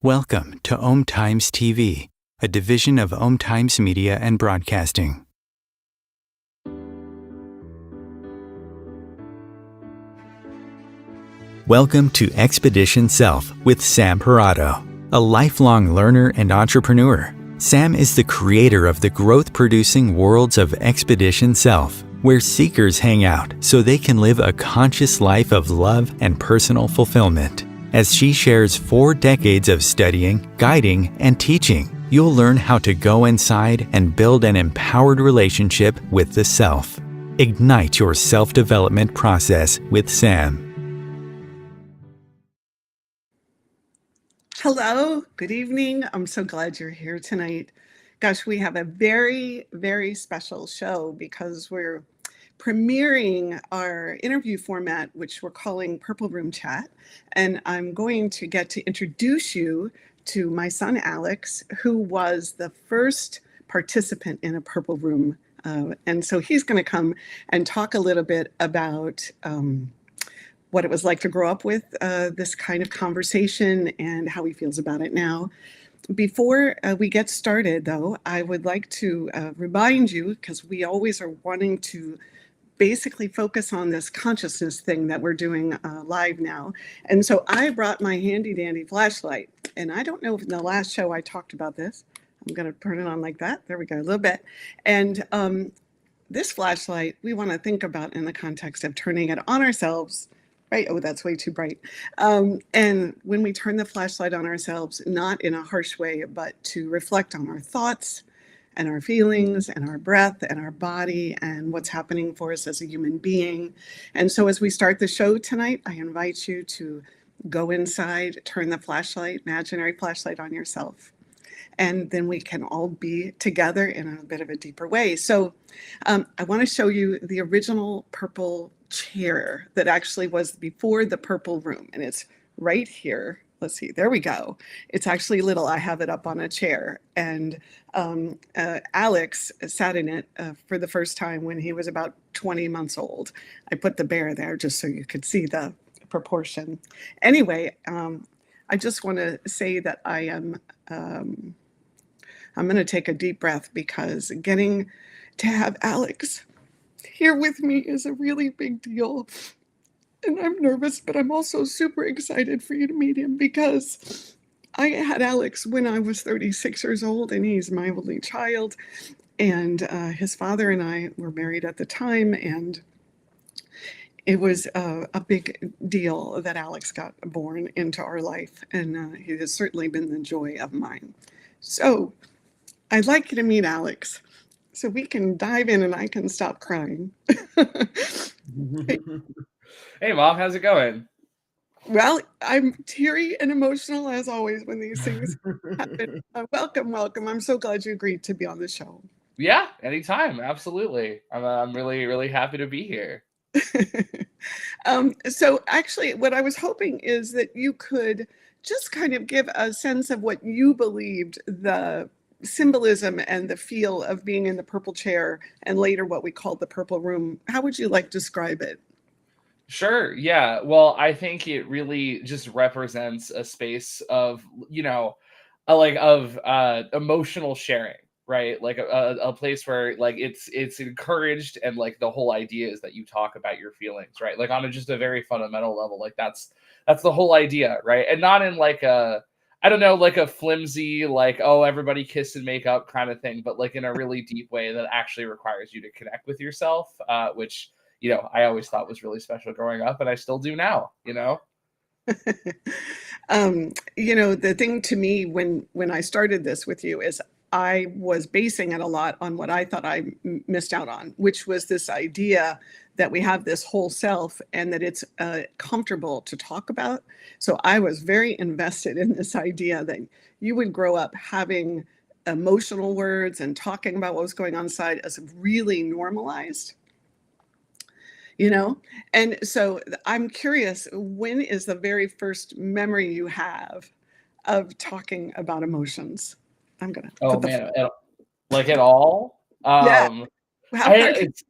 Welcome to Om Times TV, a division of Om Times Media and Broadcasting. Welcome to Expedition Self with Sam Parrotto, a lifelong learner and entrepreneur. Sam is the creator of the growth-producing worlds of Expedition Self, where seekers hang out so they can live a conscious life of love and personal fulfillment. As she shares 4 decades of studying, guiding, and teaching, you'll learn how to go inside and build an empowered relationship with the self. Ignite your self-development process with Sam. Hello, good evening. I'm so glad you're here tonight. Gosh, we have a very, very special show because we're premiering our interview format, which we're calling Purple Room Chat. And I'm going to get to introduce you to my son, Alex, who was the first participant in a Purple Room. And so he's going to come and talk a little bit about what it was like to grow up with this kind of conversation and how he feels about it now. Before we get started, though, I would like to remind you, because we always are wanting to basically focus on this consciousness thing that we're doing live now. And so I brought my handy dandy flashlight. And I don't know if in the last show I talked about this. I'm going to turn it on like that. There we go, a little bit. And this flashlight, we want to think about in the context of turning it on ourselves. Right? Oh, that's way too bright. And when we turn the flashlight on ourselves, not in a harsh way, but to reflect on our thoughts and our feelings and our breath and our body and what's happening for us as a human being. And so as we start the show tonight, I invite you to go inside, turn the flashlight, imaginary flashlight on yourself. And then we can all be together in a bit of a deeper way. So I want to show you the original purple chair that actually was before the Purple Room. And it's right here. Let's see, there we go. It's actually little. I have it up on a chair. And Alex sat in it for the first time when he was about 20 months old. I put the bear there just so you could see the proportion. Anyway, I just want to say that I'm going to take a deep breath because getting to have Alex here with me is a really big deal. And I'm nervous, but I'm also super excited for you to meet him because I had Alex when I was 36 years old, and he's my only child. And his father and I were married at the time, and it was a big deal that Alex got born into our life, and he has certainly been the joy of mine. So I'd like you to meet Alex so we can dive in and I can stop crying. Hey, Mom, how's it going? Well, I'm teary and emotional as always when these things happen. Welcome. I'm so glad you agreed to be on the show. Yeah, anytime. Absolutely. I'm really, really happy to be here. So actually, what I was hoping is that you could just kind of give a sense of what you believed the symbolism and the feel of being in the purple chair and later what we called the Purple Room. How would you like to describe it? Sure. Yeah. Well, I think it really just represents a space of, emotional sharing, right? Like a place where like it's encouraged, and like the whole idea is that you talk about your feelings, right? Like on just a very fundamental level, like that's the whole idea, right? And not in like a, I don't know, like a flimsy, like, oh, everybody kiss and make up kind of thing, but like in a really deep way that actually requires you to connect with yourself, which I always thought was really special growing up, and I still do now, The thing to me when I started this with you is I was basing it a lot on what I thought I missed out on, which was this idea that we have this whole self and that it's comfortable to talk about. So I was very invested in this idea that you would grow up having emotional words and talking about what was going on inside as really normalized. And so I'm curious, when is the very first memory you have of talking about emotions? I'm gonna Oh put man, at all. Yeah. How far can It's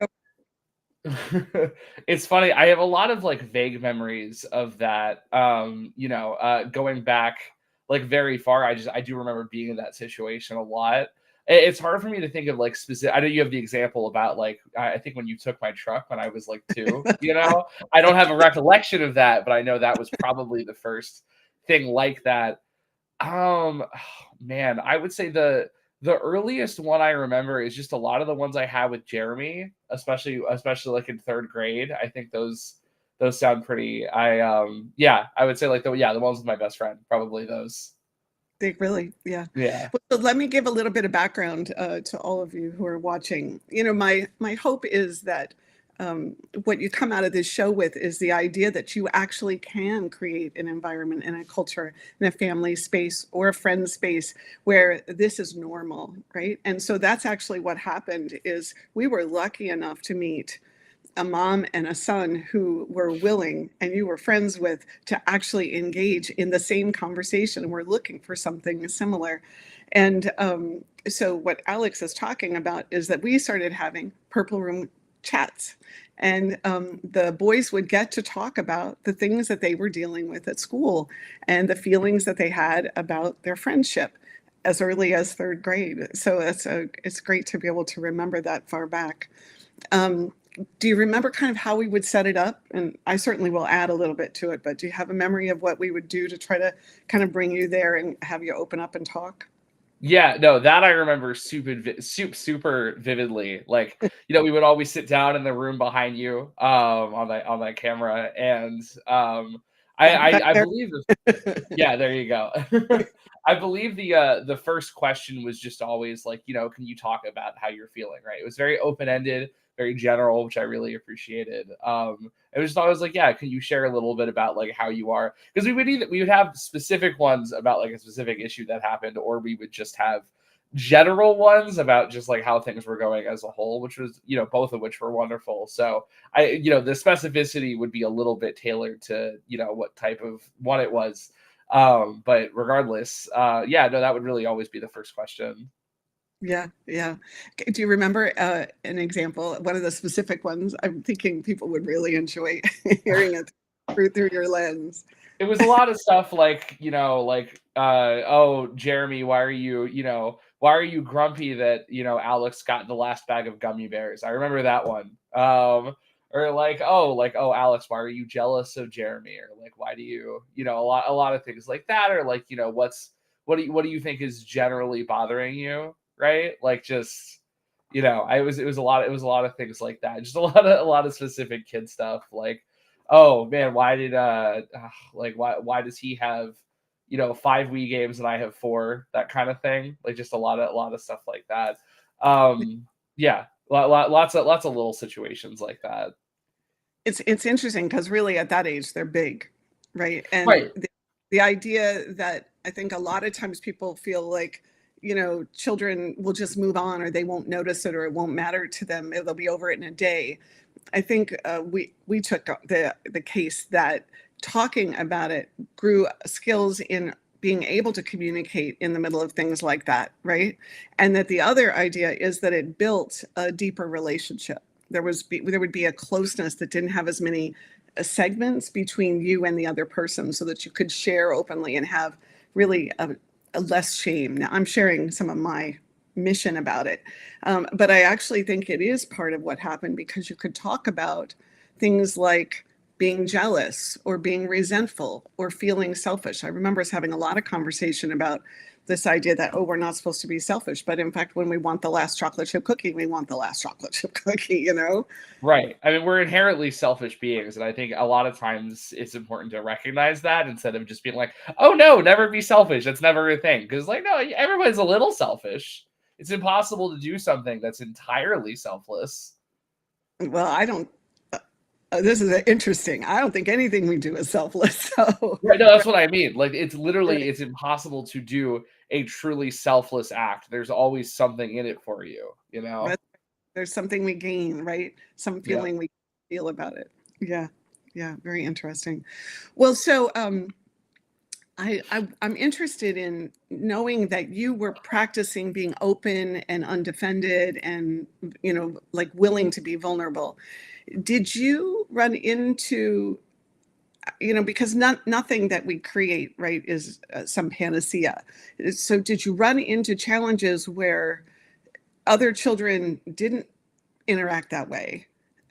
it's funny. I have a lot of like vague memories of that. Going back like very far. I do remember being in that situation a lot. It's hard for me to think of like specific. I know you have the example about like I think when you took my truck when I was like 2. I don't have a recollection of that, but I know that was probably the first thing like that. Oh, man, I would say the earliest one I remember is just a lot of the ones I had with Jeremy, especially like in 3rd grade. I think those sound pretty. Yeah, I would say like the ones with my best friend, probably those. Yeah. Yeah. Well, so let me give a little bit of background to all of you who are watching. My hope is that what you come out of this show with is the idea that you actually can create an environment and a culture in a family space or a friend space where this is normal, right? And so that's actually what happened is we were lucky enough to meet a mom and a son who were willing and you were friends with to actually engage in the same conversation. We're looking for something similar. And so what Alex is talking about is that we started having Purple Room chats. And the boys would get to talk about the things that they were dealing with at school and the feelings that they had about their friendship as early as 3rd grade. So it's great to be able to remember that far back. Do you remember kind of how we would set it up? And I certainly will add a little bit to it, but do you have a memory of what we would do to try to kind of bring you there and have you open up and talk? Yeah, no, that I remember super vividly. Like, we would always sit down in the room behind you, on that camera, and Back I there. believe yeah, there you go. I believe the first question was just always like, can you talk about how you're feeling, right? It was very open-ended, very general, which I really appreciated. It was just always like, yeah, can you share a little bit about like how you are? Because we would have specific ones about like a specific issue that happened, or we would just have general ones about just like how things were going as a whole, which was, both of which were wonderful. So the specificity would be a little bit tailored to, what type of one it was. But regardless, yeah, no, that would really always be the first question. Yeah, yeah. Do you remember an example, one of the specific ones? I'm thinking people would really enjoy hearing it through your lens. It was a lot of stuff like, oh, Jeremy, why are you grumpy that, Alex got the last bag of gummy bears? I remember that one. Or oh, Alex, why are you jealous of Jeremy? Or like, why do you, a lot of things like that. Or like, what do you think is generally bothering you? Right? Like just, it was a lot of things like that. Just a lot of specific kid stuff. Like, oh man, why does he have 5 Wii games and I have 4, that kind of thing. Like just a lot of stuff like that. Yeah, lots of little situations like that. It's interesting because really at that age they're big, right? And Right. the idea that I think a lot of times people feel like, children will just move on or they won't notice it or it won't matter to them. They'll be over it in a day. I think we took the case that talking about it grew skills in being able to communicate in the middle of things like that, right? And that the other idea is that it built a deeper relationship. There would be a closeness that didn't have as many segments between you and the other person, so that you could share openly and have really a less shame. Now, I'm sharing some of my mission about it. But I actually think it is part of what happened because you could talk about things like being jealous or being resentful or feeling selfish. I remember us having a lot of conversation about this idea that, oh, we're not supposed to be selfish. But in fact, when we want the last chocolate chip cookie, we want the last chocolate chip cookie, Right. I mean, we're inherently selfish beings, and I think a lot of times it's important to recognize that instead of just being like, "Oh no, never be selfish." That's never a thing. Because like, no, everybody's a little selfish. It's impossible to do something that's entirely selfless. Well, I don't, this is interesting. I don't think anything we do is selfless. So, Right. No, that's what I mean. Like, right. it's impossible to do a truly selfless act. There's always something in it for you. You know. But there's something we gain, right? Some Yeah. feeling we feel about it. Yeah. Yeah. Very interesting. Well, so I'm interested in knowing that you were practicing being open and undefended and, like willing to be vulnerable. Did you run into because nothing that we create, right, is some panacea. So did you run into challenges where other children didn't interact that way,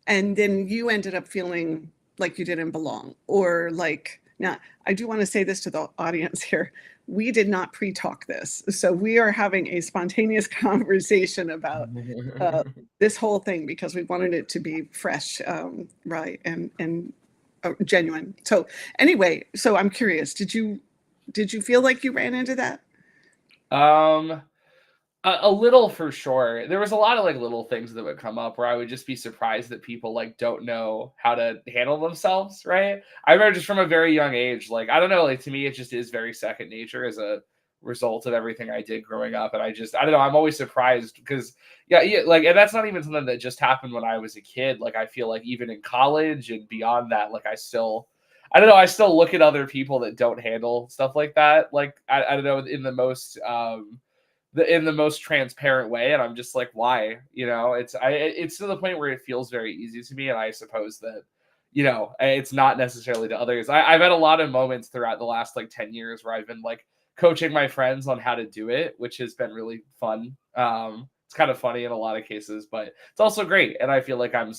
and then you ended up feeling like you didn't belong, or like, now I do want to say this to the audience here, we did not pre-talk this, so we are having a spontaneous conversation about this whole thing because we wanted it to be fresh, right, and genuine. So anyway, so I'm curious, did you feel like you ran into that? Um, a little for sure. There was a lot of like little things that would come up where I would just be surprised that people like don't know how to handle themselves, right? I remember just from a very young age, like I don't know, like to me it just is very second nature as a result of everything I did growing up. And I don't know, I'm always surprised because yeah, like and that's not even something that just happened when I was a kid. Like I feel like even in college and beyond that, like I don't know, I still look at other people that don't handle stuff like that. Like I don't know, in the most transparent way, and I'm just like, why? It's to the point where it feels very easy to me, and I suppose that it's not necessarily to others. I've had a lot of moments throughout the last like 10 years where I've been like coaching my friends on how to do it, which has been really fun. It's kind of funny in a lot of cases, but it's also great, and I feel like I'm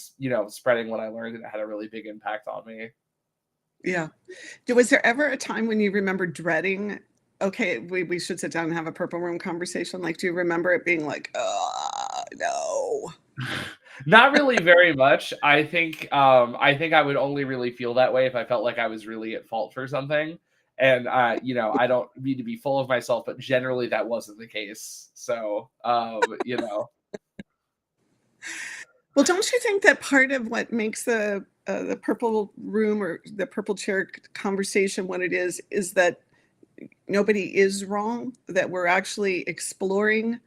spreading what I learned, and it had a really big impact on me. Yeah. Was there ever a time when you remember dreading, okay, we should sit down and have a purple room conversation? Like, do you remember it being like, no? Not really very much. I think I would only really feel that way if I felt like I was really at fault for something. And I don't mean to be full of myself, but generally that wasn't the case. So Well, don't you think that part of what makes the purple room or the purple chair conversation what it is that nobody is wrong, that we're actually exploring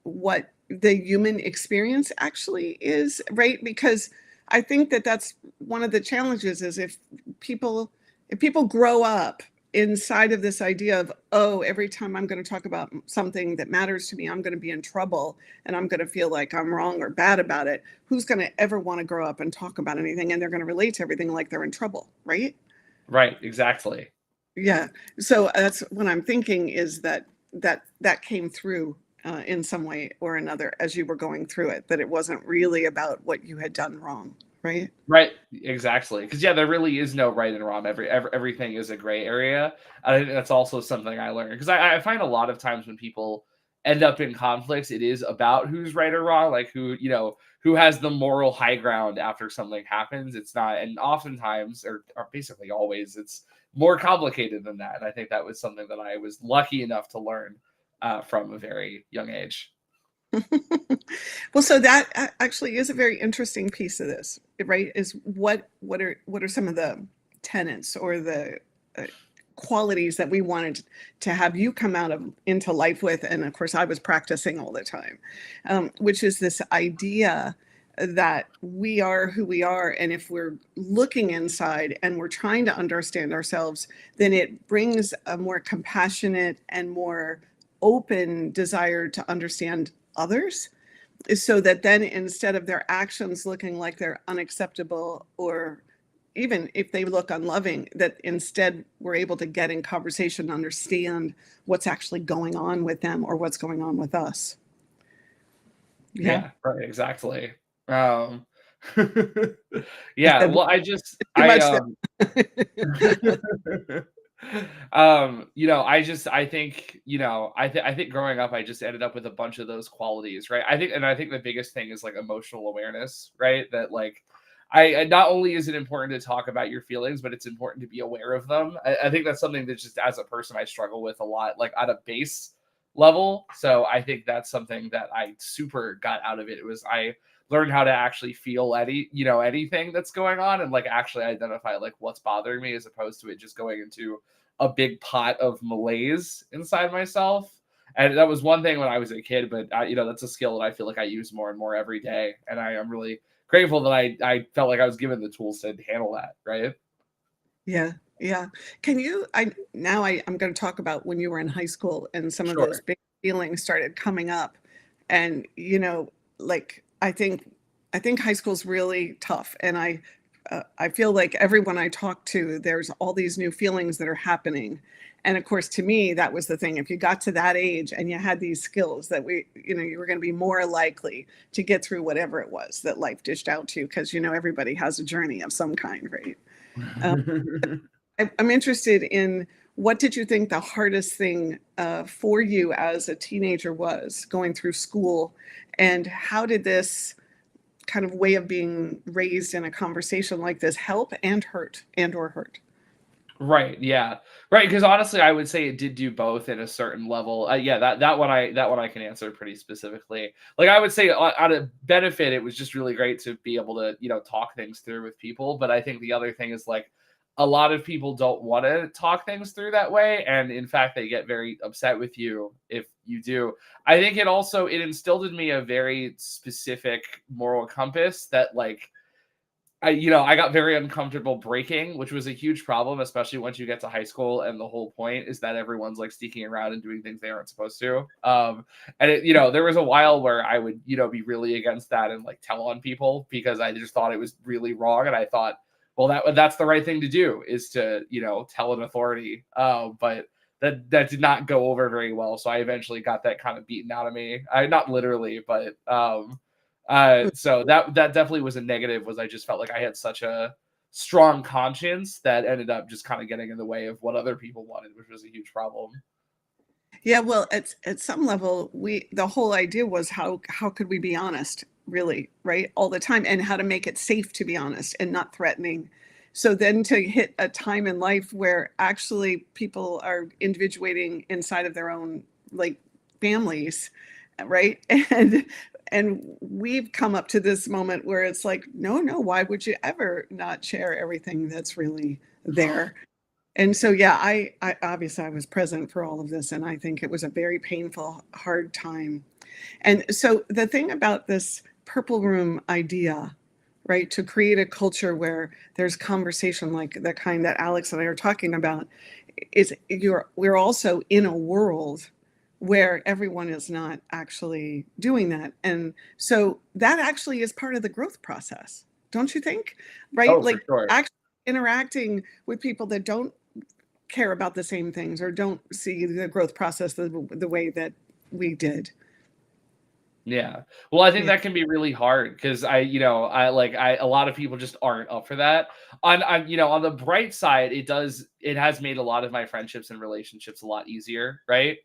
what the human experience actually is, right? Because I think that that's one of the challenges is if people grow up inside of this idea of, oh, every time I'm going to talk about something that matters to me, I'm going to be in trouble and I'm going to feel like I'm wrong or bad about it. Who's going to ever want to grow up and talk about anything? And they're going to relate to everything like they're in trouble, right? right, exactly. Yeah. So that's what I'm thinking is that came through in some way or another as you were going through it, that it wasn't really about what you had done wrong, right? Right, exactly. Because yeah, there really is no right and wrong. Everything is a gray area. I think that's also something I learned because I find a lot of times when people end up in conflicts, it is about who's right or wrong, like who has the moral high ground after something happens. It's not, and oftentimes, or basically always, it's more complicated than that. And I think that was something that I was lucky enough to learn from a very young age. Well, so that actually is a very interesting piece of this, right? Is what are some of the tenets or the uh, qualities that we wanted to have you come out of into life with, and of course, I was practicing all the time, which is this idea that we are who we are, and if we're looking inside and we're trying to understand ourselves, then it brings a more compassionate and more open desire to understand others, so that then instead of their actions looking like they're unacceptable or even if they look unloving, that instead we're able to get in conversation, understand what's actually going on with them or what's going on with us. Yeah. Yeah, right, exactly. Um, I yeah, said well, I just too I much there. I think, I think growing up, I just ended up with a bunch of those qualities, right? I think the biggest thing is like emotional awareness, right? That like, not only is it important to talk about your feelings, but it's important to be aware of them. I think that's something that just as a person, I struggle with a lot, like at a base level. So I think that's something that I super got out of it. It was, I learned how to actually feel anything that's going on and like actually identify like what's bothering me as opposed to it just going into a big pot of malaise inside myself. And that was one thing when I was a kid, but that's a skill that I feel like I use more and more every day. And I am really grateful that I felt like I was given the tools to handle that. Right. Yeah, yeah. Can you I'm going to talk about when you were in high school and some of those Sure. big feelings started coming up. And like I think high school's really tough, and I I feel like everyone I talk to, there's all these new feelings that are happening. And of course, to me, that was the thing. If you got to that age and you had these skills that you were going to be more likely to get through whatever it was that life dished out to you, because, everybody has a journey of some kind, right? Um, I'm interested in, what did you think the hardest thing for you as a teenager was going through school? And how did this kind of way of being raised in a conversation like this help and hurt or hurt? Right. Yeah. Right. Because honestly, I would say it did do both in a certain level. Yeah. That one I can answer pretty specifically. Like I would say, on a benefit, it was just really great to be able to talk things through with people. But I think the other thing is, like, a lot of people don't want to talk things through that way, and in fact, they get very upset with you if you do. I think it instilled in me a very specific moral compass that, like, I got very uncomfortable breaking, which was a huge problem, especially once you get to high school. And the whole point is that everyone's like sneaking around and doing things they aren't supposed to. And there was a while where I would, be really against that and like tell on people because I just thought it was really wrong. And I thought, well, that's the right thing to do, is to, tell an authority. But that did not go over very well. So I eventually got that kind of beaten out of me. Not literally, but, so that definitely was a negative. Was I just felt like I had such a strong conscience that ended up just kind of getting in the way of what other people wanted, which was a huge problem. Yeah, well, at some level, the whole idea was, how could we be honest, really, right, all the time, and how to make it safe to be honest and not threatening. So then to hit a time in life where actually people are individuating inside of their own, like, families, right? And we've come up to this moment where it's like, no, why would you ever not share everything that's really there? And so, yeah, I obviously I was present for all of this, and I think it was a very painful, hard time. And so the thing about this purple room idea, right, to create a culture where there's conversation like the kind that Alex and I are talking about, is we're also in a world where everyone is not actually doing that. And so that actually is part of the growth process, don't you think? Right? Oh, for Like, sure. actually interacting with people that don't care about the same things or don't see the growth process the way that we did. Yeah. Well, I think Yeah. that can be really hard because a lot of people just aren't up for that. On the bright side, it has made a lot of my friendships and relationships a lot easier, right?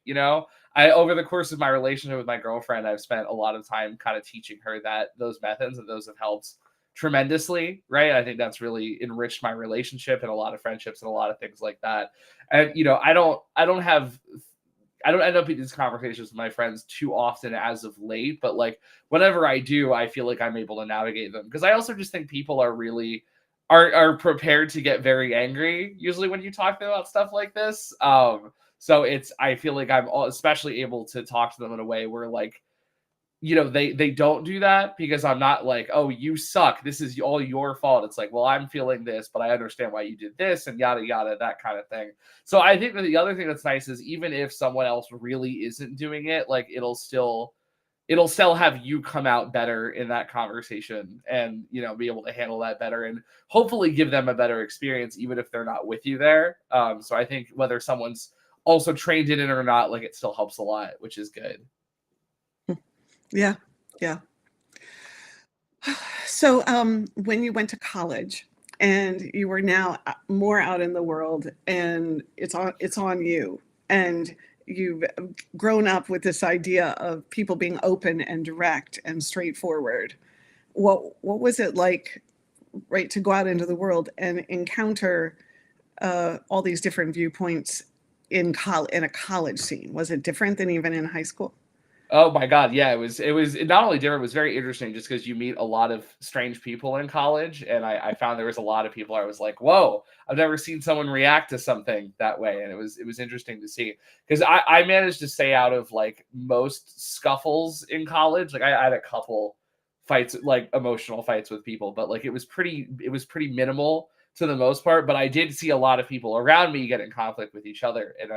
Over the course of my relationship with my girlfriend, I've spent a lot of time kind of teaching her those methods, and those have helped tremendously, right? I think that's really enriched my relationship and a lot of friendships and a lot of things like that. And I don't end up in these conversations with my friends too often as of late, but like whenever I do, I feel like I'm able to navigate them, because I also just think people are really are prepared to get very angry usually when you talk to them about stuff like this. So I feel like I'm especially able to talk to them in a way where, like, they don't do that, because I'm not like, oh, you suck, this is all your fault. It's like, well, I'm feeling this, but I understand why you did this, and yada yada, that kind of thing. So I think that the other thing that's nice is, even if someone else really isn't doing it, like, it'll still have you come out better in that conversation, and be able to handle that better, and hopefully give them a better experience even if they're not with you there. So I think whether someone's also trained in it or not, like, it still helps a lot, which is good. Yeah. Yeah. So, when you went to college and you were now more out in the world, and it's on you, and you've grown up with this idea of people being open and direct and straightforward. What was it like, right, to go out into the world and encounter all these different viewpoints in a college scene? Was it different than even in high school? Oh my god, yeah, it was not only different, it was very interesting, just because you meet a lot of strange people in college, and I found there was a lot of people I was like, "Whoa, I've never seen someone react to something that way," and it was interesting to see, because I managed to stay out of, like, most scuffles in college. Like, I had a couple fights, like, emotional fights with people, but, like, it was pretty minimal, to the most part, but I did see a lot of people around me get in conflict with each other. And,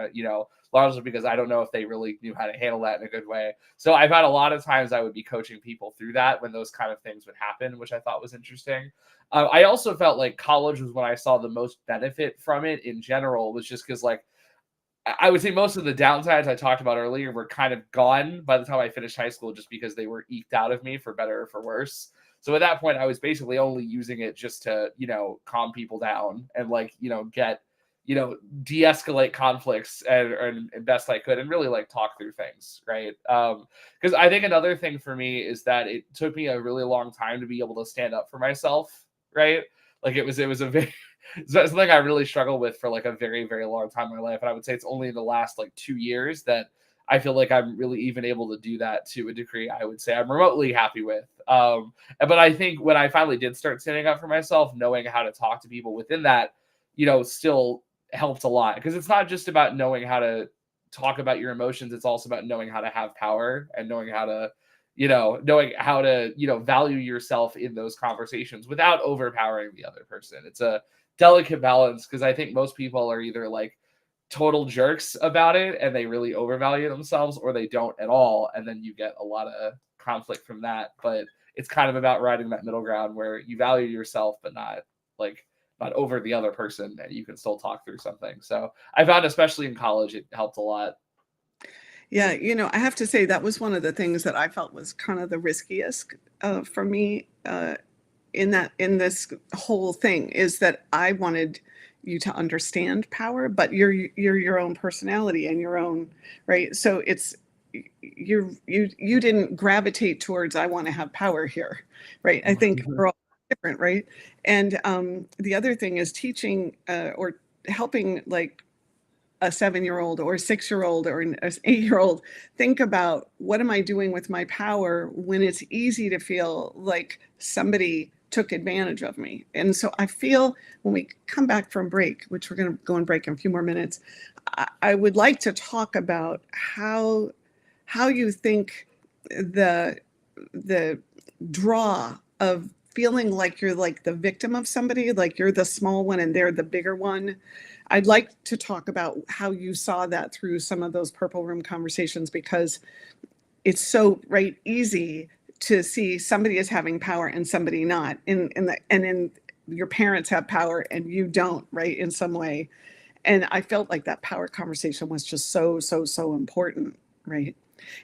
largely because I don't know if they really knew how to handle that in a good way. So I've had a lot of times I would be coaching people through that when those kind of things would happen, which I thought was interesting. I also felt like college was when I saw the most benefit from it in general, was just because, like, I would say most of the downsides I talked about earlier were kind of gone by the time I finished high school, just because they were eked out of me for better or for worse. So at that point, I was basically only using it just to, calm people down and, like, get, de-escalate conflicts and best I could, and really, like, talk through things, right? Because I think another thing for me is that it took me a really long time to be able to stand up for myself, right? Like, it was a very something I really struggled with for, like, a very, very long time in my life. And I would say it's only in the last, like, 2 years that I feel like I'm really even able to do that to a degree I would say I'm remotely happy with. But I think when I finally did start standing up for myself, knowing how to talk to people within that, still helped a lot. Because it's not just about knowing how to talk about your emotions. It's also about knowing how to have power and knowing how to, value yourself in those conversations without overpowering the other person. It's a delicate balance, because I think most people are either, like, total jerks about it and they really overvalue themselves, or they don't at all, and then you get a lot of conflict from that. But it's kind of about riding that middle ground where you value yourself but not over the other person, and you can still talk through something. So I found, especially in college, it helped a lot. Yeah, I have to say that was one of the things that I felt was kind of the riskiest for me in this whole thing, is that I wanted you to understand power, but you're your own personality and your own, right? So it's you didn't gravitate towards, I want to have power here, right? I think we're all different, right? And the other thing is teaching or helping, like, a 7-year-old or a 6-year-old or an 8-year-old think about, what am I doing with my power when it's easy to feel like somebody took advantage of me. And so I feel when we come back from break, which we're going to go on break in a few more minutes, I would like to talk about how you think the draw of feeling like you're, like, the victim of somebody, like you're the small one and they're the bigger one. I'd like to talk about how you saw that through some of those purple room conversations, because it's so easy to see somebody is having power and somebody not, and your parents have power and you don't, right, in some way. And I felt like that power conversation was just so important, right?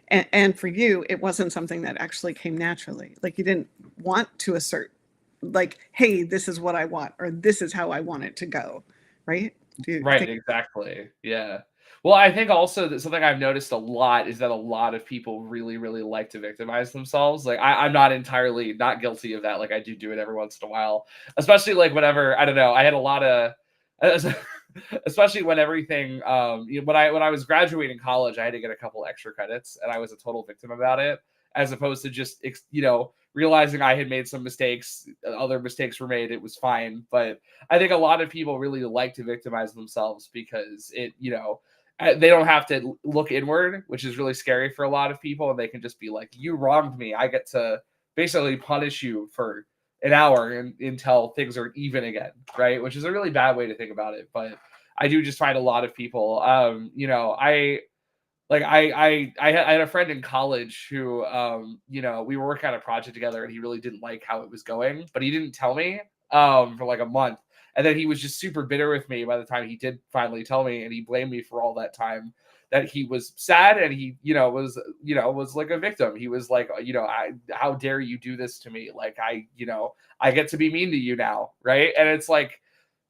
And for you, it wasn't something that actually came naturally. Like, you didn't want to assert, like, hey, this is what I want, or this is how I want it to go, right? Do you Right, think? exactly. Yeah. Well, I think also that something I've noticed a lot is that a lot of people really, really like to victimize themselves. Like, I'm not entirely not guilty of that. Like, I do it every once in a while, especially, like, whenever, I don't know, I had a lot of, especially when everything, when I was graduating college, I had to get a couple extra credits, and I was a total victim about it, as opposed to just, realizing I had made some mistakes, other mistakes were made, it was fine. But I think a lot of people really like to victimize themselves because they don't have to look inward, which is really scary for a lot of people. And they can just be like, you wronged me. I get to basically punish you for an hour until things are even again, right? Which is a really bad way to think about it. But I do just find a lot of people, I had a friend in college who, we were working on a project together, and he really didn't like how it was going, but he didn't tell me for like a month. And then he was just super bitter with me by the time he did finally tell me, and he blamed me for all that time that he was sad, and he, was like a victim. He was like, how dare you do this to me? Like, I get to be mean to you now, right? And it's like,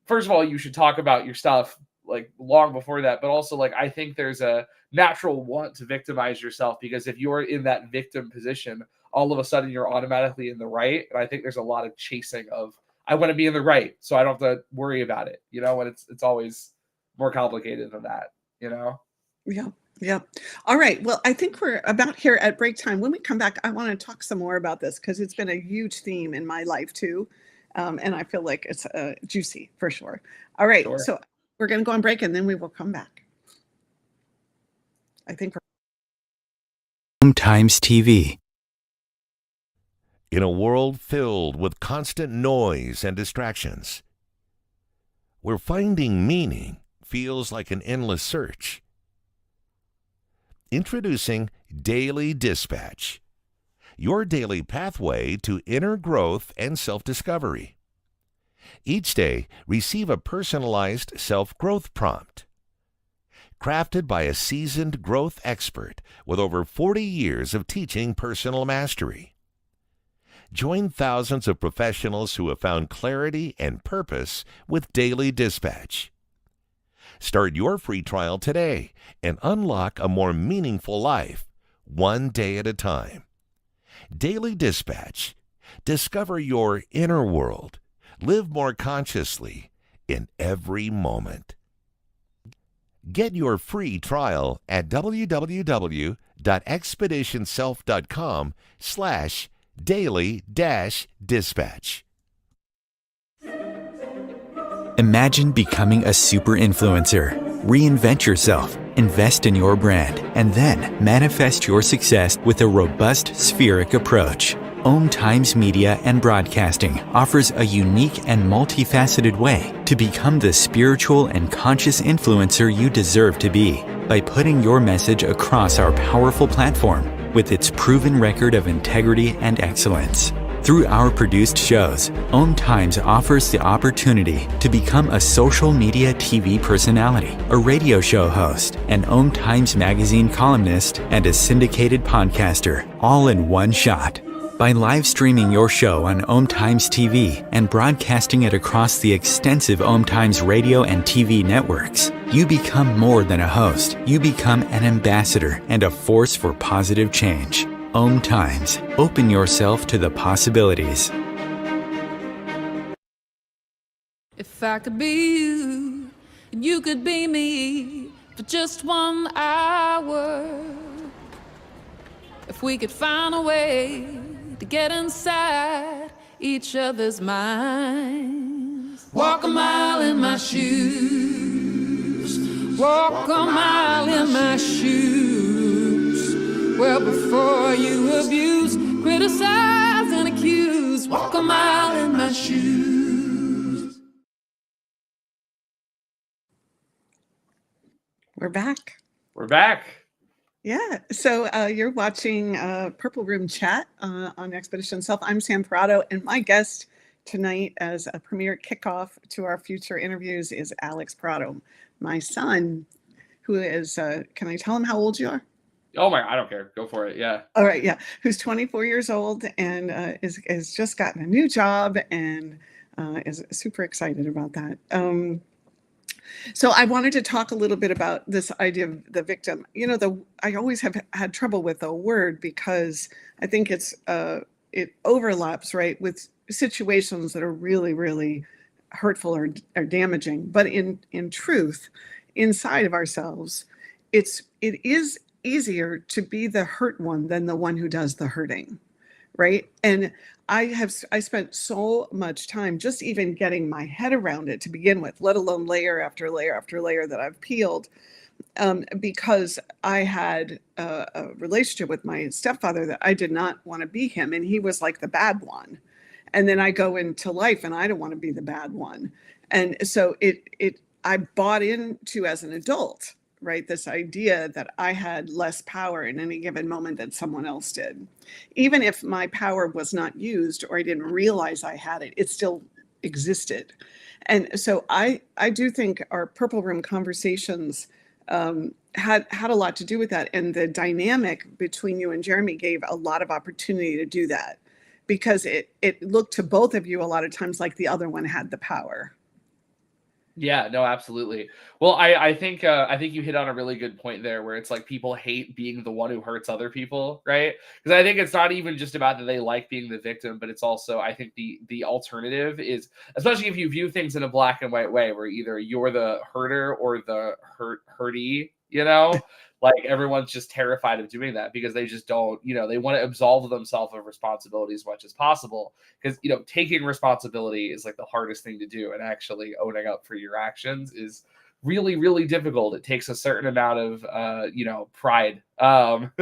first of all, you should talk about your stuff like long before that, but also, like, I think there's a natural want to victimize yourself, because if you're in that victim position, all of a sudden you're automatically in the right. And I think there's a lot of chasing of, I want to be in the right, so I don't have to worry about it, when it's always more complicated than that, Yeah. Yeah. All right. Well, I think we're about here at break time. When we come back, I want to talk some more about this, because it's been a huge theme in my life too. And I feel like it's juicy for sure. All right. Sure. So we're going to go on break, and then we will come back. I think Times TV. In a world filled with constant noise and distractions, where finding meaning feels like an endless search. Introducing Daily Dispatch, your daily pathway to inner growth and self-discovery. Each day, receive a personalized self-growth prompt. Crafted by a seasoned growth expert with over 40 years of teaching personal mastery. Join thousands of professionals who have found clarity and purpose with Daily Dispatch. Start your free trial today and unlock a more meaningful life, one day at a time. Daily Dispatch. Discover your inner world. Live more consciously in every moment. Get your free trial at www.expeditionself.com/daily-dispatch. Imagine becoming a super influencer. Reinvent yourself, invest in your brand, and then manifest your success with a robust spheric approach. Om Times Media and Broadcasting offers a unique and multifaceted way to become the spiritual and conscious influencer you deserve to be by putting your message across our powerful platform with its proven record of integrity and excellence. Through our produced shows, Om Times offers the opportunity to become a social media TV personality, a radio show host, an Om Times magazine columnist, and a syndicated podcaster, all in one shot. By live streaming your show on Om Times TV and broadcasting it across the extensive Om Times radio and TV networks, you become more than a host. You become an ambassador and a force for positive change. Om Times. Open yourself to the possibilities. If I could be you, and you could be me for just 1 hour. If we could find a way to get inside each other's minds. Walk a mile in my shoes. Walk a mile in my shoes. Well, before you abuse, criticize, and accuse. Walk a mile in my shoes. We're back. We're back. Yeah, so you're watching Purple Room Chat on Expedition Self. I'm Sam Parrotto, and my guest tonight as a premiere kickoff to our future interviews is Alex Parrotto, my son, who is, can I tell him how old you are? Oh my, I don't care. Go for it. Yeah. All right, yeah. Who's 24 years old and is just gotten a new job and is super excited about that. So I wanted to talk a little bit about this idea of the victim. You know, I always have had trouble with the word because I think it overlaps, right, with situations that are really, really hurtful or damaging. But in truth, inside of ourselves, it is easier to be the hurt one than the one who does the hurting, right? And I spent so much time just even getting my head around it to begin with, let alone layer after layer after layer that I've peeled, because I had a relationship with my stepfather that I did not want to be him, and he was like the bad one. And then I go into life and I don't want to be the bad one. And so I bought into as an adult, right, this idea that I had less power in any given moment than someone else did. Even if my power was not used or I didn't realize I had it, it still existed. And so I do think our Purple Room conversations had a lot to do with that. And the dynamic between you and Jeremy gave a lot of opportunity to do that, because it looked to both of you a lot of times like the other one had the power. Yeah, no, absolutely. Well, I think you hit on a really good point there, where it's like people hate being the one who hurts other people, right? Because I think it's not even just about that they like being the victim, but it's also, I think the alternative is, especially if you view things in a black and white way, where either you're the herder or the hurtee, you know? Like everyone's just terrified of doing that because they just don't, they want to absolve themselves of responsibility as much as possible. Because, taking responsibility is like the hardest thing to do. And actually owning up for your actions is really, really difficult. It takes a certain amount of, pride, or,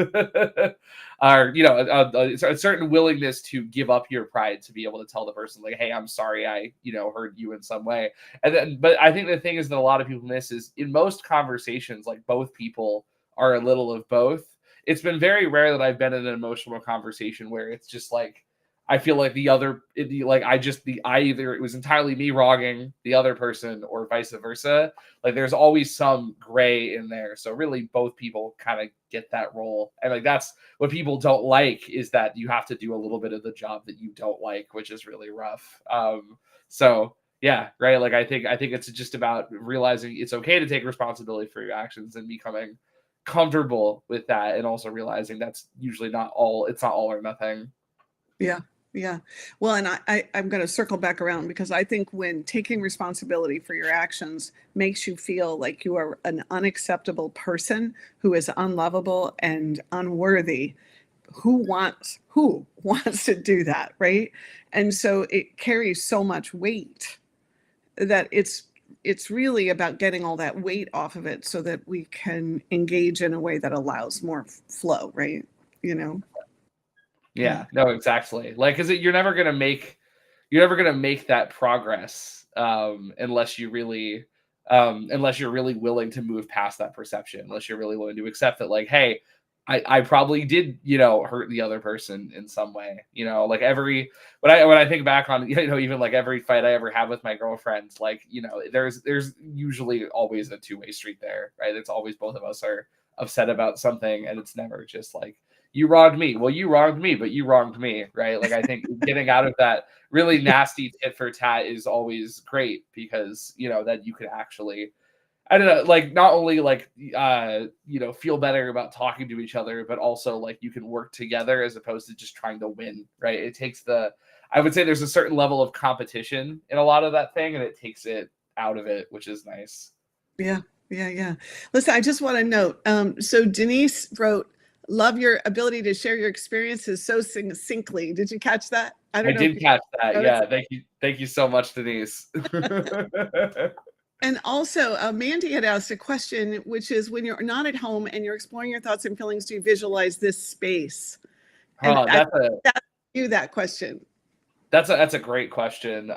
a certain willingness to give up your pride to be able to tell the person like, hey, I'm sorry, I, hurt you in some way. And then, but I think the thing is that a lot of people miss is in most conversations, like both people are a little of both. It's been very rare that I've been in an emotional conversation where it's just like, I feel like either it was entirely me wronging the other person or vice versa. Like there's always some gray in there. So really both people kind of get that role. And like, that's what people don't like, is that you have to do a little bit of the job that you don't like, which is really rough. So yeah, right. Like I think it's just about realizing it's okay to take responsibility for your actions and becoming comfortable with that. And also realizing that's usually it's not all or nothing. Yeah. Yeah. Well, and I'm going to circle back around, because I think when taking responsibility for your actions makes you feel like you are an unacceptable person who is unlovable and unworthy, who wants to do that, right? And so it carries so much weight that it's really about getting all that weight off of it so that we can engage in a way that allows more flow, right? Yeah, no, exactly. Like, cause you're never going to make that progress, unless you're really willing to move past that perception, unless you're really willing to accept that, like, hey, I probably did, hurt the other person in some way, like when I think back on, even like every fight I ever have with my girlfriends, like, there's usually always a two-way street there, right? It's always both of us are upset about something, and it's never just like, you wronged me. Well, you wronged me, but you wronged me, right? Like, I think getting out of that really nasty tit for tat is always great, because, that you could actually, I don't know, like not only like, feel better about talking to each other, but also like you can work together as opposed to just trying to win, right? It takes I would say there's a certain level of competition in a lot of that thing, and it takes it out of it, which is nice. Yeah. Listen, I just want to note, so Denise wrote, love your ability to share your experiences so succinctly. Did you catch that? I did catch that. Yeah. Thank you so much, Denise. And also, Mandy had asked a question, which is, when you're not at home and you're exploring your thoughts and feelings, do you visualize this space? And that question. That's a great question.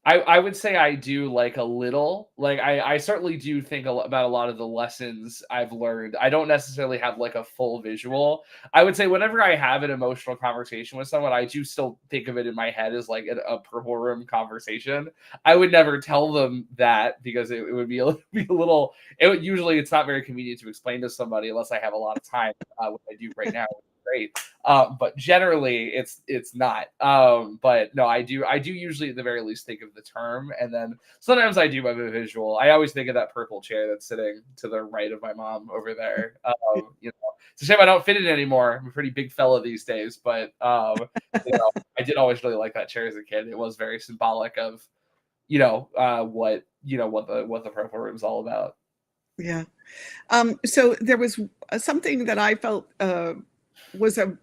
I would say I do, like, a little. Like, I certainly do think about a lot of the lessons I've learned. I don't necessarily have like a full visual. I would say whenever I have an emotional conversation with someone, I do still think of it in my head as like a purple room conversation. I would never tell them that, because it would be a little. Usually it's not very convenient to explain to somebody unless I have a lot of time, what I do right now. Great. But generally it's not. But no, I do usually at the very least think of the term, and then sometimes I do have a visual. I always think of that purple chair that's sitting to the right of my mom over there. It's a shame I don't fit in anymore. I'm a pretty big fella these days, but I did always really like that chair as a kid. It was very symbolic of what the purple room is all about. Yeah. So there was something that I felt was a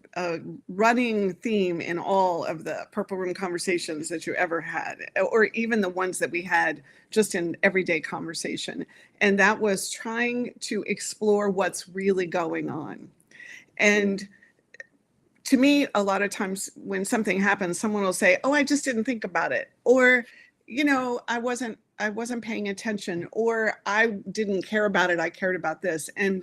running theme in all of the Purple Room conversations that you ever had, or even the ones that we had just in everyday conversation. And that was trying to explore what's really going on. And to me, a lot of times when something happens, someone will say, oh, I just didn't think about it. Or, I wasn't paying attention, or I didn't care about it. I cared about this. And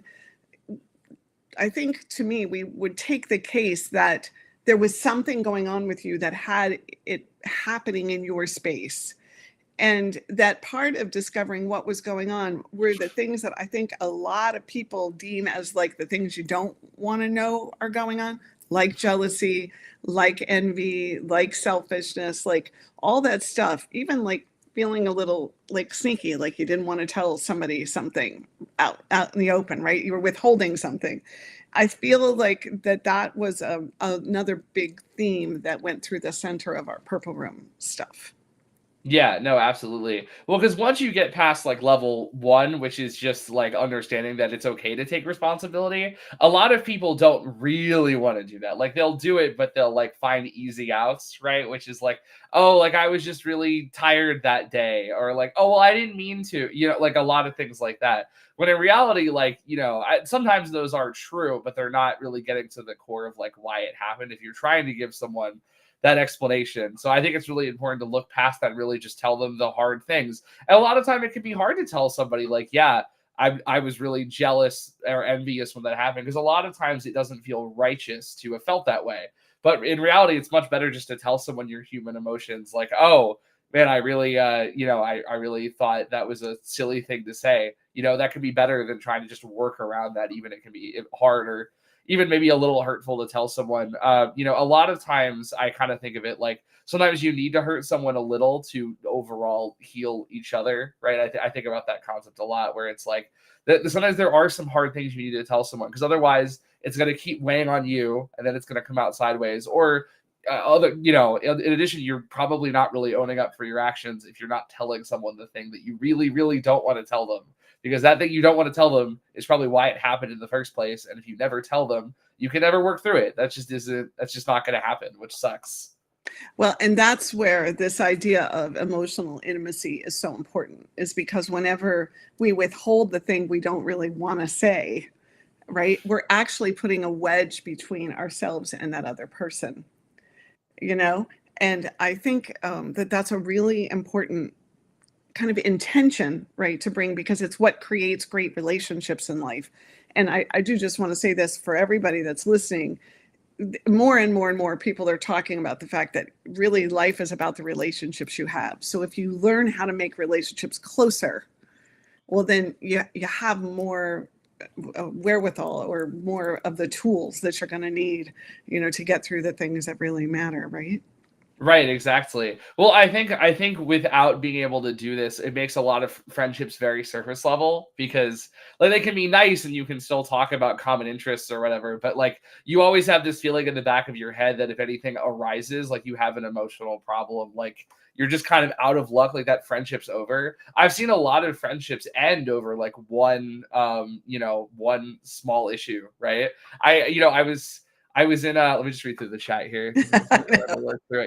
I think, to me, we would take the case that there was something going on with you that had it happening in your space. And that part of discovering what was going on were the things that I think a lot of people deem as like the things you don't want to know are going on, like jealousy, like envy, like selfishness, like all that stuff, even like feeling a little like sneaky, like you didn't want to tell somebody something out in the open, right? You were withholding something. I feel like that was another big theme that went through the center of our Purple Room stuff. Yeah, no, absolutely. Well, because once you get past like level one, which is just like understanding that it's okay to take responsibility, a lot of people don't really want to do that. Like they'll do it, but they'll like find easy outs, right? Which is like, oh, like I was just really tired that day, or like, oh, well, I didn't mean to, like a lot of things like that. When in reality, like, sometimes those are true, but they're not really getting to the core of like why it happened. If you're trying to give someone that explanation. So I think it's really important to look past that and really just tell them the hard things. And a lot of time it can be hard to tell somebody like, yeah, I was really jealous or envious when that happened, because a lot of times it doesn't feel righteous to have felt that way. But in reality, it's much better just to tell someone your human emotions, like, oh man, I really, I really thought that was a silly thing to say. That could be better than trying to just work around that. Even it can be hard, or even maybe a little hurtful to tell someone. A lot of times I kind of think of it like sometimes you need to hurt someone a little to overall heal each other, right? I think about that concept a lot, where it's like that sometimes there are some hard things you need to tell someone, because otherwise it's going to keep weighing on you, and then it's going to come out sideways. Or in addition, you're probably not really owning up for your actions if you're not telling someone the thing that you really, really don't want to tell them, because that thing you don't want to tell them is probably why it happened in the first place. And if you never tell them, you can never work through it. That's just not going to happen, which sucks. Well, and that's where this idea of emotional intimacy is so important, is because whenever we withhold the thing we don't really want to say, right, we're actually putting a wedge between ourselves and that other person, And I think that that's a really important kind of intention, right, to bring, because it's what creates great relationships in life. And I do just want to say this for everybody that's listening. More and more and more people are talking about the fact that really life is about the relationships you have. So if you learn how to make relationships closer, well, then you have more wherewithal, or more of the tools that you're going to need, to get through the things that really matter, right? Right, exactly. Well, I think without being able to do this, it makes a lot of friendships very surface level, because like they can be nice and you can still talk about common interests or whatever, but like you always have this feeling in the back of your head that if anything arises, like you have an emotional problem, like you're just kind of out of luck, like that friendship's over. I've seen a lot of friendships end over like one small issue, right? I was in let me just read through the chat here.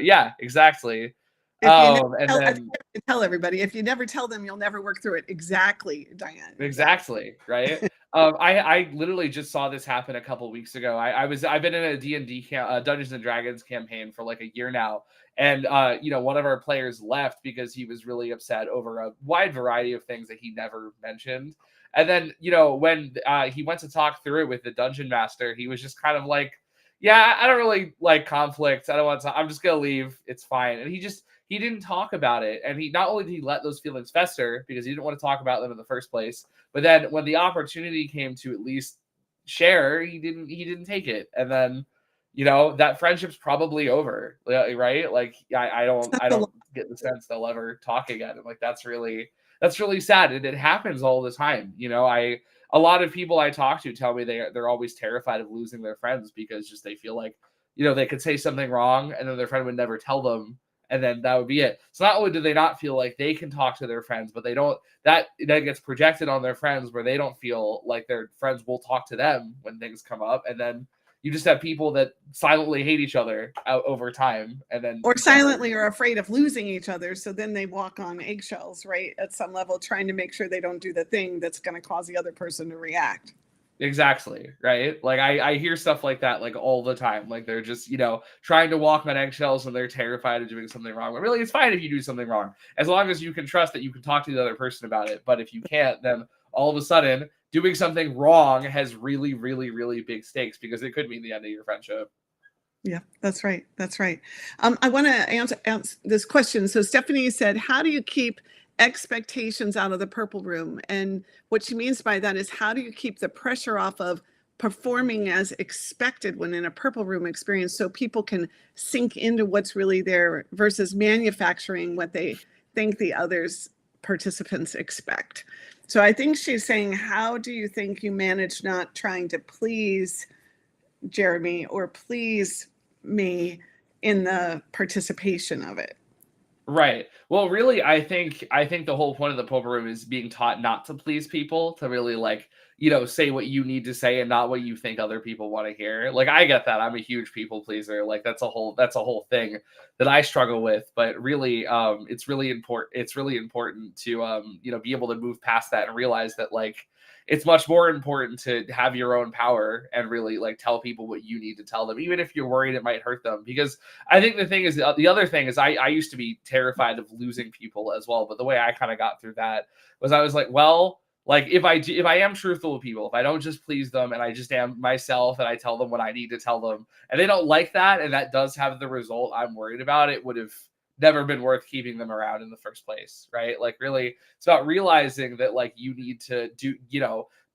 Yeah, exactly. If you never And tell, I think then I have to tell everybody, if you never tell them, you'll never work through it. Exactly, Diane. exactly, right? I literally just saw this happen a couple weeks ago. I've been in a D&D Dungeons and Dragons campaign for like a year now, and one of our players left because he was really upset over a wide variety of things that he never mentioned. And then when he went to talk through it with the dungeon master, he was just kind of like, yeah, I don't really like conflict. I don't want to. I'm just gonna leave. It's fine. And he didn't talk about it. And he not only did he let those feelings fester because he didn't want to talk about them in the first place, but then when the opportunity came to at least share, he didn't take it. And then that friendship's probably over, right? Like I don't get the sense they'll ever talk again. And like that's really sad, and it happens all the time. A lot of people I talk to tell me they're always terrified of losing their friends, because just they feel like they could say something wrong and then their friend would never tell them, and then that would be it. So not only do they not feel like they can talk to their friends, but they don't, that gets projected on their friends, where they don't feel like their friends will talk to them when things come up. And then you just have people that silently hate each other out over time, and then Or silently are afraid of losing each other. So then they walk on eggshells, right? At some level, trying to make sure they don't do the thing that's going to cause the other person to react. Exactly, right? Like I hear stuff like that like all the time. Like they're just, trying to walk on eggshells and they're terrified of doing something wrong. But really, it's fine if you do something wrong, as long as you can trust that you can talk to the other person about it. But if you can't, then all of a sudden doing something wrong has really, really, really big stakes, because it could mean the end of your friendship. Yeah, that's right. That's right. I want to answer this question. So Stephanie said, how do you keep expectations out of the purple room? And what she means by that is, how do you keep the pressure off of performing as expected when in a purple room experience, so people can sink into what's really there, versus manufacturing what they think the others participants expect? So I think she's saying, how do you think you manage not trying to please Jeremy or please me in the participation of it? Right. Well, really, I think the whole point of the poker room is being taught not to please people, to really like, say what you need to say and not what you think other people want to hear. Like I get that. I'm a huge people pleaser. Like that's a whole thing that I struggle with, but really it's really important to be able to move past that and realize that like it's much more important to have your own power and really like tell people what you need to tell them, even if you're worried it might hurt them. Because I think the thing is, the other thing is, I used to be terrified of losing people as well. But the way I kind of got through that was I was like, well, like if I am truthful with people, if I don't just please them and I just am myself and I tell them what I need to tell them, and they don't like that, and that does have the result I'm worried about, it would have never been worth keeping them around in the first place, right? Like really, it's about realizing that like you need to do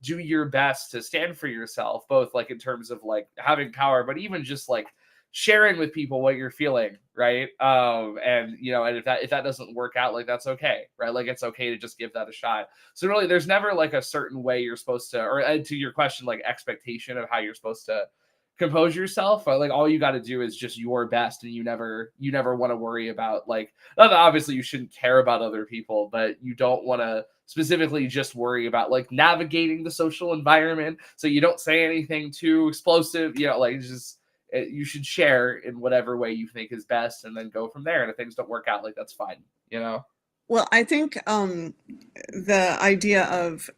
your best to stand for yourself, both like in terms of like having power, but even just like sharing with people what you're feeling, right? And and if that doesn't work out, like that's okay, right? Like it's okay to just give that a shot. So really, there's never like a certain way you're supposed to, or to your question, like expectation of how you're supposed to compose yourself. Like all you got to do is just your best, and you never want to worry about like, obviously you shouldn't care about other people, but you don't want to specifically just worry about like navigating the social environment, so you don't say anything too explosive, like just you should share in whatever way you think is best, and then go from there. And if things don't work out, like that's fine, Well, I think the idea of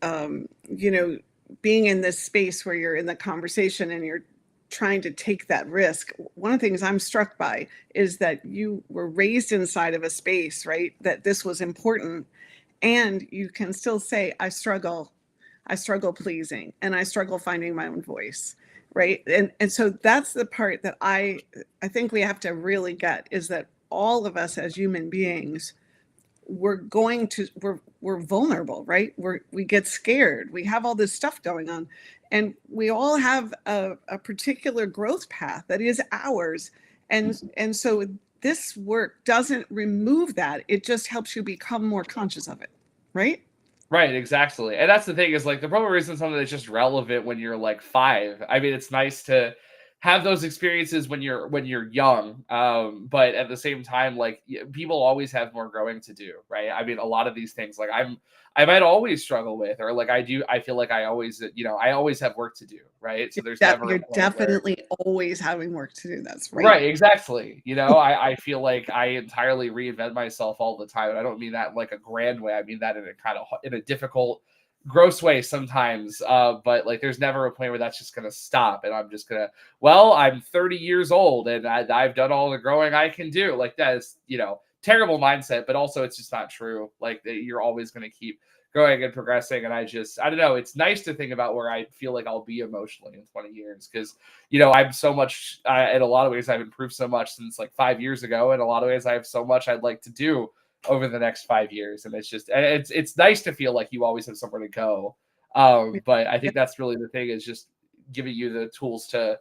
being in this space where you're in the conversation and you're trying to take that risk. One of the things I'm struck by is that you were raised inside of a space, right? That this was important, and you can still say, I struggle pleasing, and I struggle finding my own voice, right? And so that's the part that I think we have to really get, is that all of us as human beings, we're vulnerable, right? We get scared. We have all this stuff going on, and we all have a particular growth path that is ours. And so this work doesn't remove that. It just helps you become more conscious of it, right? Right, exactly. And that's the thing, is like the problem isn't something that's just relevant when you're like 5. I mean, it's nice to have those experiences when you're young. But at the same time, like people always have more growing to do, right? I mean, a lot of these things like I might always struggle with, or like I feel like I always have work to do, right? So there's never a You're point where. definitely always having work to do. That's right. Right, exactly. I feel like I entirely reinvent myself all the time. And I don't mean that in like a grand way. I mean that in a kind of in a difficult, gross way sometimes. But like there's never a point where that's just gonna stop. And I'm just gonna, well, I'm 30 years old and I've done all the growing I can do. Like that is, terrible mindset, but also it's just not true. Like you're always gonna keep growing and progressing. And I don't know. It's nice to think about where I feel like I'll be emotionally in 20 years. Cause I'm so much, in a lot of ways, I've improved so much since like 5 years ago. In a lot of ways, I have so much I'd like to do over the next 5 years. And it's nice to feel like you always have somewhere to go. But I think that's really the thing, is just giving you the tools to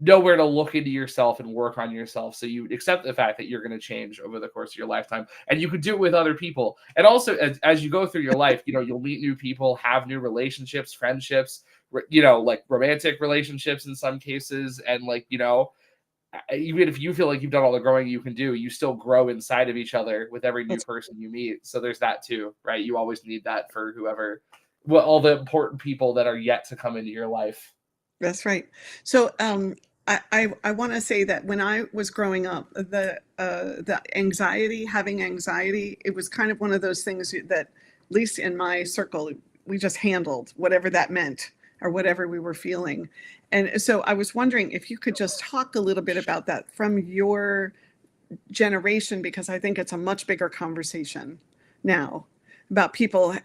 know where to look into yourself and work on yourself, so you accept the fact that you're going to change over the course of your lifetime, and you could do it with other people. And also as you go through your life, you'll meet new people, have new relationships, friendships, like romantic relationships in some cases. And like, even if you feel like you've done all the growing you can do, you still grow inside of each other with every new person you meet. So there's that too, right? You always need that for all the important people that are yet to come into your life. That's right. So I want to say that when I was growing up, the having anxiety, it was kind of one of those things that, at least in my circle, we just handled whatever that meant or whatever we were feeling. And so I was wondering if you could just talk a little bit about that from your generation, because I think it's a much bigger conversation now about people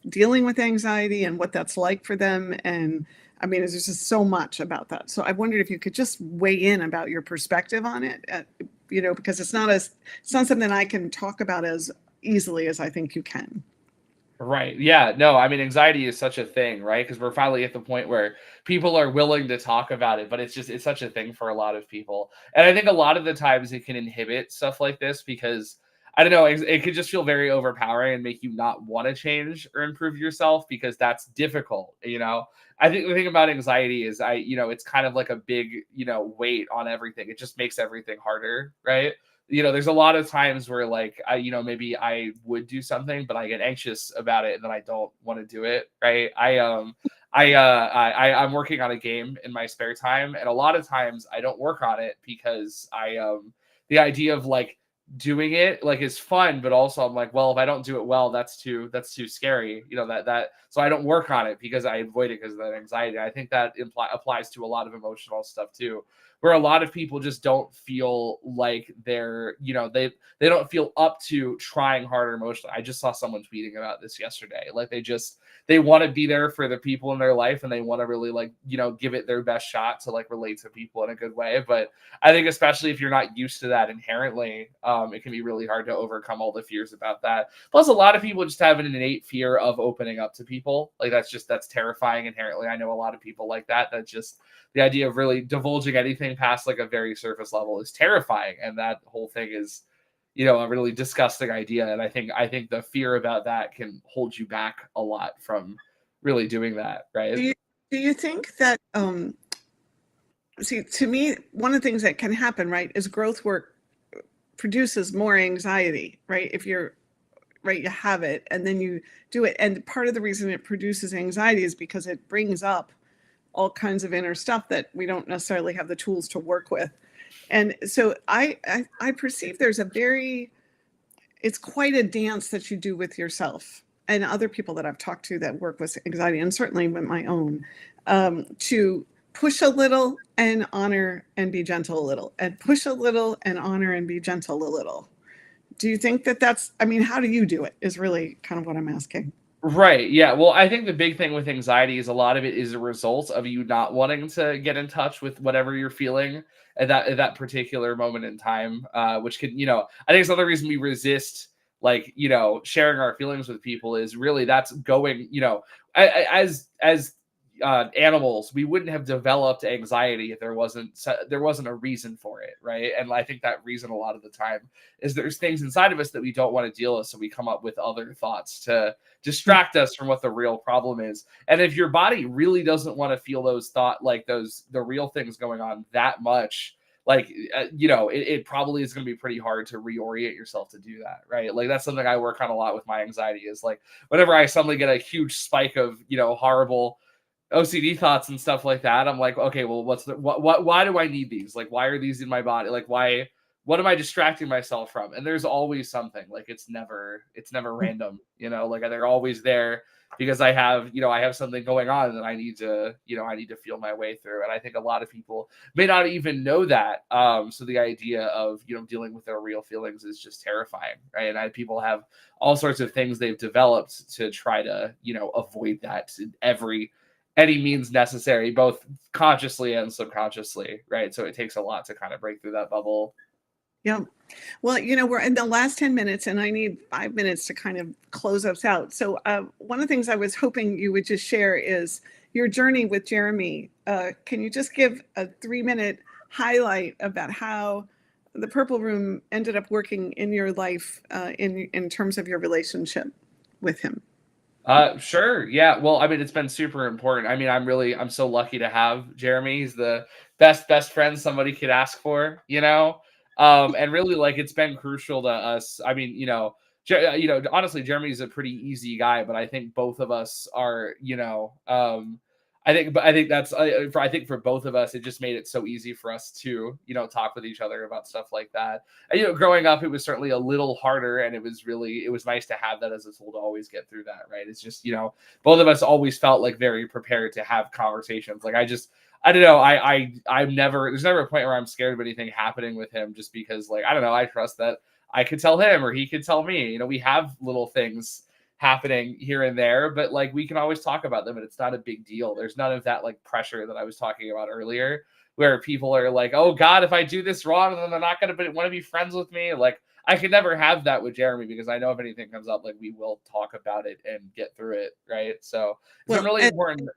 dealing with anxiety and what that's like for them. And I mean, there's just so much about that. So I wondered if you could just weigh in about your perspective on it, because it's not something I can talk about as easily as I think you can. Right. Yeah. No, I mean, anxiety is such a thing, right? Because we're finally at the point where people are willing to talk about it, but it's such a thing for a lot of people. And I think a lot of the times it can inhibit stuff like this, because I don't know, it could just feel very overpowering and make you not want to change or improve yourself, because that's difficult. I think the thing about anxiety is it's kind of like a big, weight on everything. It just makes everything harder, right? there's a lot of times where like maybe I would do something, but I get anxious about it and then I don't want to do it. Right. I'm working on a game in my spare time, and a lot of times I don't work on it because the idea of like doing it like is fun, but also I'm like, well, if I don't do it well, that's too scary, so I don't work on it because I avoid it because of that anxiety. I think that applies to a lot of emotional stuff too, where a lot of people just don't feel like they're, they don't feel up to trying harder emotionally. I just saw someone tweeting about this yesterday. Like they want to be there for the people in their life, and they want to really like, give it their best shot to like relate to people in a good way. But I think especially if you're not used to that inherently, it can be really hard to overcome all the fears about that. Plus, a lot of people just have an innate fear of opening up to people. Like that's terrifying inherently. I know a lot of people like that. That just the idea of really divulging anything past like a very surface level is terrifying, and that whole thing is, a really disgusting idea. And I think the fear about that can hold you back a lot from really doing that, right? Do you think that see, to me, one of the things that can happen, right, is growth work produces more anxiety, right? If you're right, you have it and then you do it. And part of the reason it produces anxiety is because it brings up all kinds of inner stuff that we don't necessarily have the tools to work with. And so I perceive there's it's quite a dance that you do with yourself and other people that I've talked to that work with anxiety, and certainly with my own, to push a little and honor and be gentle a little, and push a little and honor and be gentle a little. Do you think how do you do it is really kind of what I'm asking. Right. Yeah. Well, I think the big thing with anxiety is a lot of it is a result of you not wanting to get in touch with whatever you're feeling at that particular moment in time, which can, I think it's another reason we resist, like, sharing our feelings with people is really that's going, as animals, we wouldn't have developed anxiety if there wasn't a reason for it, right? And I think that reason a lot of the time is there's things inside of us that we don't want to deal with, so we come up with other thoughts to distract us from what the real problem is. And if your body really doesn't want to feel those the real things going on that much, like it probably is going to be pretty hard to reorient yourself to do that, right? Like that's something I work on a lot with my anxiety, is like whenever I suddenly get a huge spike of horrible OCD thoughts and stuff like that, I'm like, okay, well, why do I need these? Like, why are these in my body? Like, what am I distracting myself from? And there's always something. Like, it's never random, like they're always there because I have something going on that I need to feel my way through. And I think a lot of people may not even know that. So the idea of, dealing with their real feelings is just terrifying, right? And people have all sorts of things they've developed to try to, avoid that any means necessary, both consciously and subconsciously, right? So it takes a lot to kind of break through that bubble. Yeah. Well, we're in the last 10 minutes and I need 5 minutes to kind of close us out. So one of the things I was hoping you would just share is your journey with Jeremy. Can you just give a 3-minute highlight about how the Purple Room ended up working in your life in terms of your relationship with him? Sure. Yeah. Well, I mean, it's been super important. I mean, I'm so lucky to have Jeremy. He's the best friend somebody could ask for, and really like, it's been crucial to us. I mean, honestly, Jeremy's a pretty easy guy, but I think both of us are, I think for both of us, it just made it so easy for us to, talk with each other about stuff like that. And, growing up, it was certainly a little harder, and it was nice to have that as a tool to always get through that. Right. It's just, both of us always felt like very prepared to have conversations. Like, I don't know. There's never a point where I'm scared of anything happening with him, just because, like, I don't know, I trust that I could tell him or he could tell me. We have little things happening here and there, but like we can always talk about them and it's not a big deal. There's none of that like pressure that I was talking about earlier, where people are like, oh God, if I do this wrong, then they're not going to want to be friends with me. Like, I could never have that with Jeremy, because I know if anything comes up, like we will talk about it and get through it. Right. So it's really important.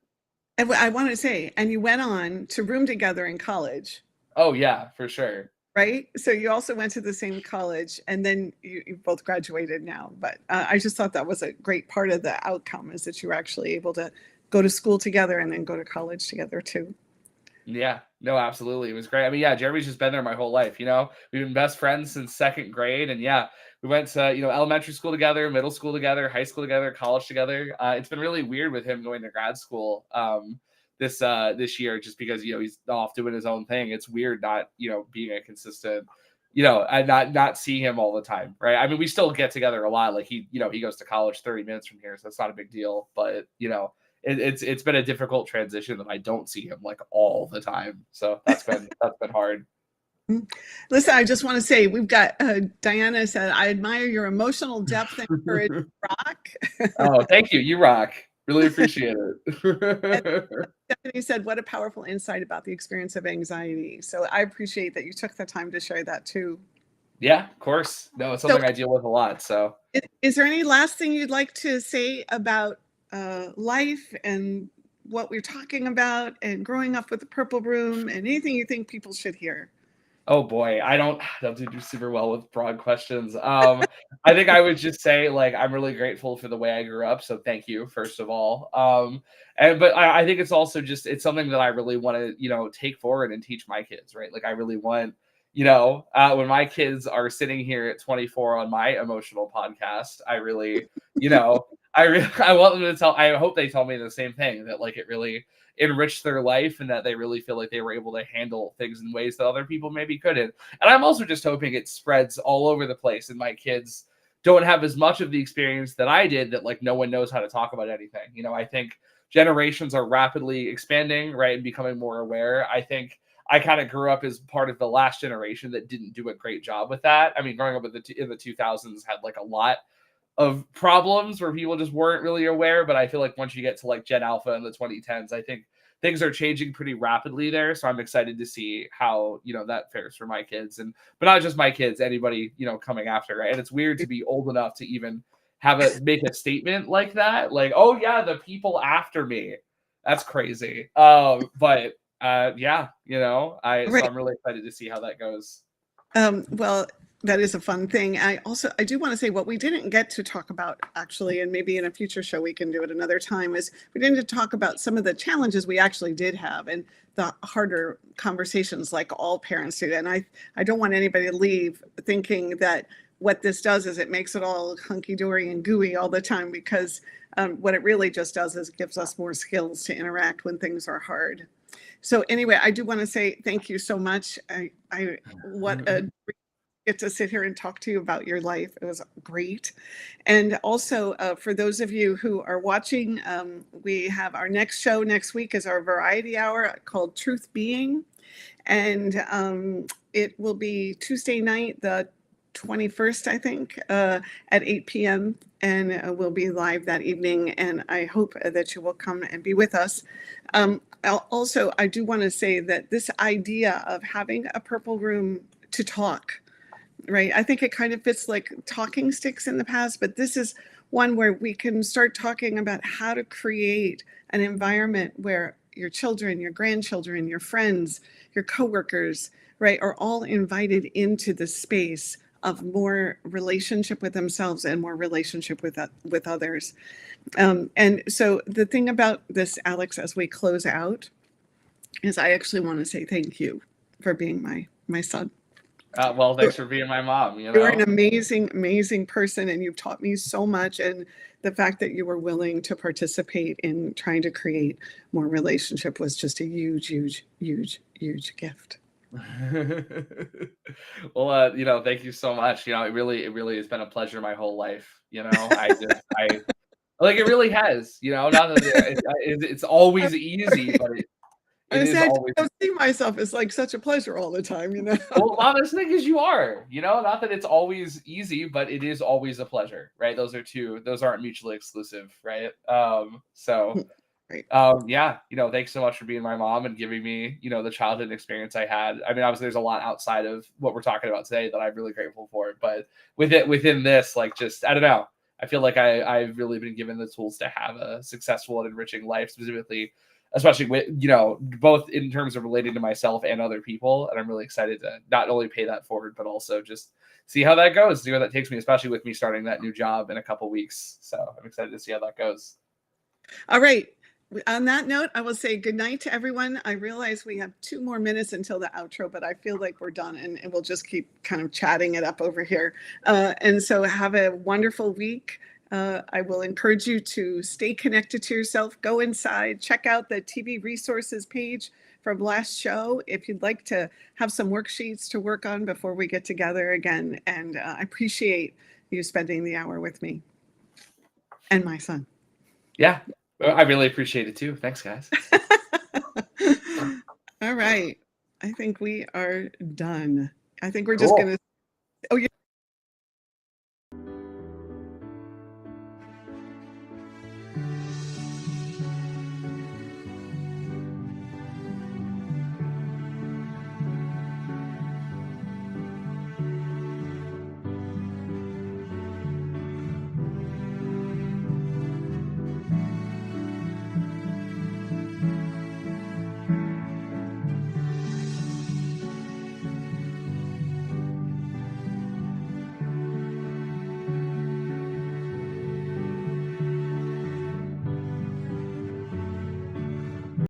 And I want to say, and you went on to room together in college. Oh yeah, for sure. Right. So you also went to the same college, and then you both graduated now. But I just thought that was a great part of the outcome, is that you were actually able to go to school together and then go to college together too. Yeah, no, absolutely. It was great. I mean, yeah, Jeremy's just been there my whole life. We've been best friends since second grade. And yeah, we went to, elementary school together, middle school together, high school together, college together. It's been really weird with him going to grad school this year, just because, he's off doing his own thing. It's weird not, being a consistent, and not seeing him all the time. Right. I mean, we still get together a lot. Like he goes to college 30 minutes from here. So that's not a big deal. But, it's been a difficult transition that I don't see him like all the time. So that's been hard. Listen, I just want to say we've got Diana said, I admire your emotional depth and courage. Rock. Oh, thank you. You rock. Really appreciate it. Stephanie said, what a powerful insight about the experience of anxiety. So I appreciate that you took the time to share that too. Yeah, of course. No, it's something I deal with a lot. So is there any last thing you'd like to say about life and what we're talking about and growing up with the Purple Room and anything you think people should hear? Oh boy, I don't do super well with broad questions. I think I would just say, like, I'm really grateful for the way I grew up. So thank you, first of all. But I think it's also it's something that I really want to, take forward and teach my kids, right? Like I really want, when my kids are sitting here at 24 on my emotional podcast, I really, I want them to I hope they tell me the same thing, that like it really enriched their life and that they really feel like they were able to handle things in ways that other people maybe couldn't. And I'm also just hoping it spreads all over the place and my kids don't have as much of the experience that I did, that like no one knows how to talk about anything. I think generations are rapidly expanding, right, and becoming more aware. I think I kind of grew up as part of the last generation that didn't do a great job with that. I mean, growing up in the 2000s had like a lot of problems where people just weren't really aware. But I feel like once you get to like Gen Alpha in the 2010s, I think things are changing pretty rapidly there. So I'm excited to see how, that fares for my kids, but not just my kids, anybody, coming after. Right. And it's weird to be old enough to even make a statement like that. Like, oh yeah, the people after me. That's crazy. But yeah, so I'm really excited to see how that goes. Well, that is a fun thing. I do want to say what we didn't get to talk about actually, and maybe in a future show we can do it another time, is we didn't talk about some of the challenges we actually did have and the harder conversations like all parents do. And I don't want anybody to leave thinking that what this does is it makes it all hunky-dory and gooey all the time, because what it really just does is gives us more skills to interact when things are hard. So anyway, I do want to say thank you so much. What a get to sit here and talk to you about your life. It was great. And also for those of you who are watching, we have our next show next week is our variety hour called Truth Being. And it will be Tuesday night, the 21st, I think, at 8 p.m. And we'll be live that evening. And I hope that you will come and be with us. Also, I do want to say that this idea of having a Purple Room to talk, right? I think it kind of fits like talking sticks in the past, but this is one where we can start talking about how to create an environment where your children, your grandchildren, your friends, your coworkers, right, are all invited into the space of more relationship with themselves and more relationship with others. And so the thing about this, Alex, as we close out, is I actually want to say thank you for being my son. Well, thanks for being my mom. You're an amazing, amazing person, and you've taught me so much. And the fact that you were willing to participate in trying to create more relationship was just a huge, huge, huge, huge gift. Well, thank you so much. It really has been a pleasure my whole life. I like it really has. Not that it's always easy, but I don't see myself as like such a pleasure all the time, Well, the thing is, you are, not that it's always easy, but it is always a pleasure, right? Those aren't mutually exclusive, right? Right. Yeah, thanks so much for being my mom and giving me, the childhood experience I had. I mean, obviously there's a lot outside of what we're talking about today that I'm really grateful for, but within this, like, just, I don't know, I feel like I've really been given the tools to have a successful and enriching life, especially with, both in terms of relating to myself and other people. And I'm really excited to not only pay that forward, but also just see how that goes, see where that takes me, especially with me starting that new job in a couple weeks. So I'm excited to see how that goes. All right. On that note, I will say good night to everyone. I realize we have 2 more minutes until the outro, but I feel like we're done, and we'll just keep kind of chatting it up over here. And so have a wonderful week. I will encourage you to stay connected to yourself. Go inside, check out the TV resources page from last show if you'd like to have some worksheets to work on before we get together again. And I appreciate you spending the hour with me and my son. Yeah, I really appreciate it too. Thanks, guys. All right. I think we are done. I think we're just Cool. going to